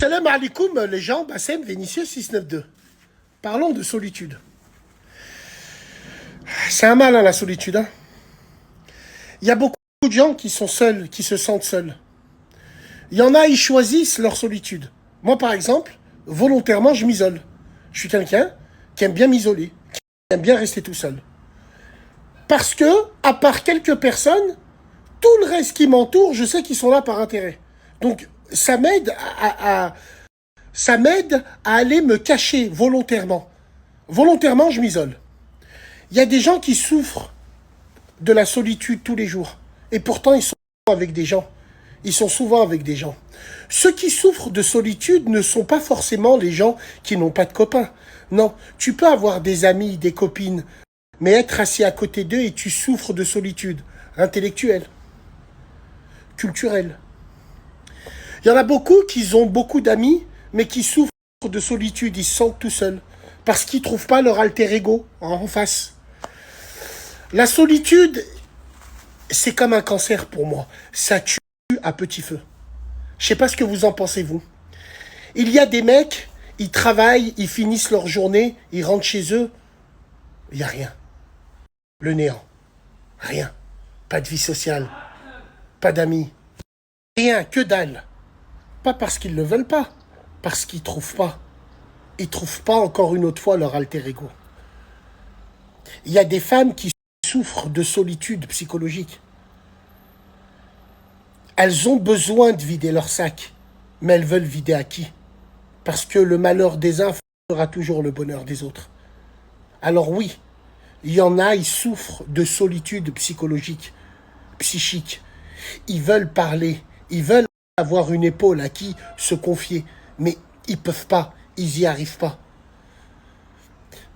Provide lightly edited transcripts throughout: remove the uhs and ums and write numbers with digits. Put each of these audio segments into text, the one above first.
Salam alaikum les gens, Bassem Vénitieux 692. Parlons de solitude. C'est un mal, hein, la solitude. Hein. Il y a beaucoup de gens qui sont seuls, qui se sentent seuls. Il y en a, ils choisissent leur solitude. Moi, par exemple, volontairement, je m'isole. Je suis quelqu'un qui aime bien m'isoler, qui aime bien rester tout seul. Parce que, à part quelques personnes, tout le reste qui m'entoure, je sais qu'ils sont là par intérêt. Donc, ça m'aide à aller me cacher volontairement. Volontairement, je m'isole. Il y a des gens qui souffrent de la solitude tous les jours. Et pourtant, ils sont avec des gens. Ils sont souvent avec des gens. Ceux qui souffrent de solitude ne sont pas forcément les gens qui n'ont pas de copains. Non, tu peux avoir des amis, des copines, mais être assis à côté d'eux et tu souffres de solitude intellectuelle, culturelle. Il y en a beaucoup qui ont beaucoup d'amis, mais qui souffrent de solitude. Ils se sentent tout seuls parce qu'ils ne trouvent pas leur alter ego en face. La solitude, c'est comme un cancer pour moi. Ça tue à petit feu. Je ne sais pas ce que vous en pensez, vous. Il y a des mecs, ils travaillent, ils finissent leur journée, ils rentrent chez eux, il n'y a rien. Le néant. Rien. Pas de vie sociale. Pas d'amis. Rien, que dalle. Pas parce qu'ils ne le veulent pas, parce qu'ils ne trouvent pas. Ils ne trouvent pas encore une autre fois leur alter ego. Il y a des femmes qui souffrent de solitude psychologique. Elles ont besoin de vider leur sac, mais elles veulent vider à qui? Parce que le malheur des uns fera toujours le bonheur des autres. Alors oui, il y en a, ils souffrent de solitude psychologique, psychique. Ils veulent parler, ils veulent avoir une épaule à qui se confier, mais ils ne peuvent pas, ils n'y arrivent pas.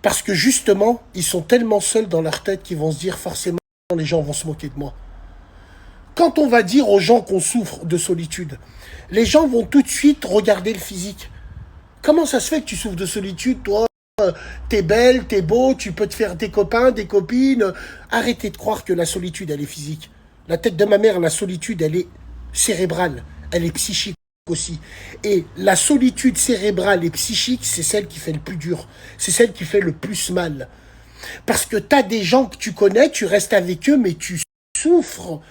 Parce que justement, ils sont tellement seuls dans leur tête qu'ils vont se dire forcément les gens vont se moquer de moi. Quand on va dire aux gens qu'on souffre de solitude, les gens vont tout de suite regarder le physique. Comment ça se fait que tu souffres de solitude, toi? T'es belle, t'es beau, tu peux te faire des copains, des copines. Arrêtez de croire que la solitude, elle est physique. La tête de ma mère, la solitude, elle est cérébrale, elle est psychique aussi. Et la solitude cérébrale et psychique, c'est celle qui fait le plus dur. C'est celle qui fait le plus mal. Parce que t'as des gens que tu connais, tu restes avec eux, mais tu souffres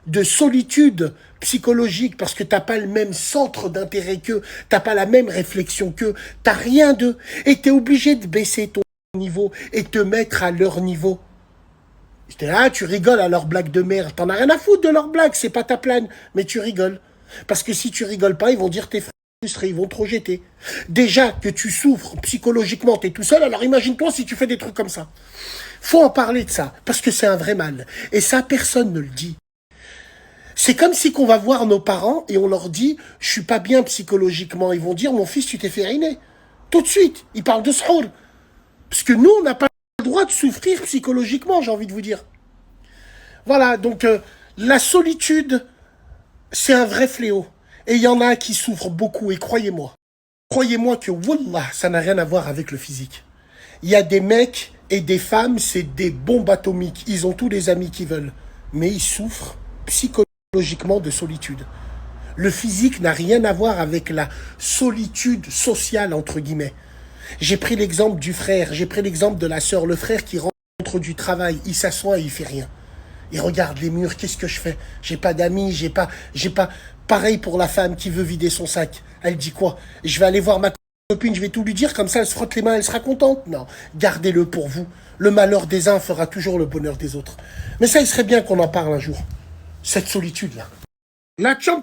de solitude psychologique parce que t'as pas le même centre d'intérêt qu'eux, t'as pas la même réflexion qu'eux, t'as rien d'eux, et t'es obligé de baisser ton niveau et te mettre à leur niveau. J'étais là, tu rigoles à leurs blagues de merde, t'en as rien à foutre de leurs blagues, c'est pas ta plane, mais tu rigoles. Parce que si tu rigoles pas, ils vont dire t'es frustré, ils vont te rejeter. Déjà que tu souffres psychologiquement, t'es tout seul, alors imagine-toi si tu fais des trucs comme ça. Faut en parler de ça, parce que c'est un vrai mal. Et ça, personne ne le dit. C'est comme si qu'on va voir nos parents et on leur dit « je suis pas bien psychologiquement ». Ils vont dire « mon fils, tu t'es fait ruiner ». Tout de suite, ils parlent de suhour. Parce que nous, on n'a pas le droit de souffrir psychologiquement, j'ai envie de vous dire. Voilà, donc la solitude, c'est un vrai fléau. Et il y en a qui souffrent beaucoup, et croyez-moi que, wallah, ça n'a rien à voir avec le physique. Il y a des mecs et des femmes, c'est des bombes atomiques. Ils ont tous les amis qu'ils veulent. Mais ils souffrent psychologiquement de solitude. Le physique n'a rien à voir avec la solitude sociale, entre guillemets. J'ai pris l'exemple du frère, j'ai pris l'exemple de la sœur. Le frère qui rentre du travail, il s'assoit et il fait rien. Il regarde les murs, qu'est-ce que je fais? J'ai pas d'amis, j'ai pas... Pareil pour la femme qui veut vider son sac. Elle dit quoi? Je vais aller voir ma copine, je vais tout lui dire, comme ça elle se frotte les mains, elle sera contente. Non, gardez-le pour vous. Le malheur des uns fera toujours le bonheur des autres. Mais ça, il serait bien qu'on en parle un jour. Cette solitude-là. La championne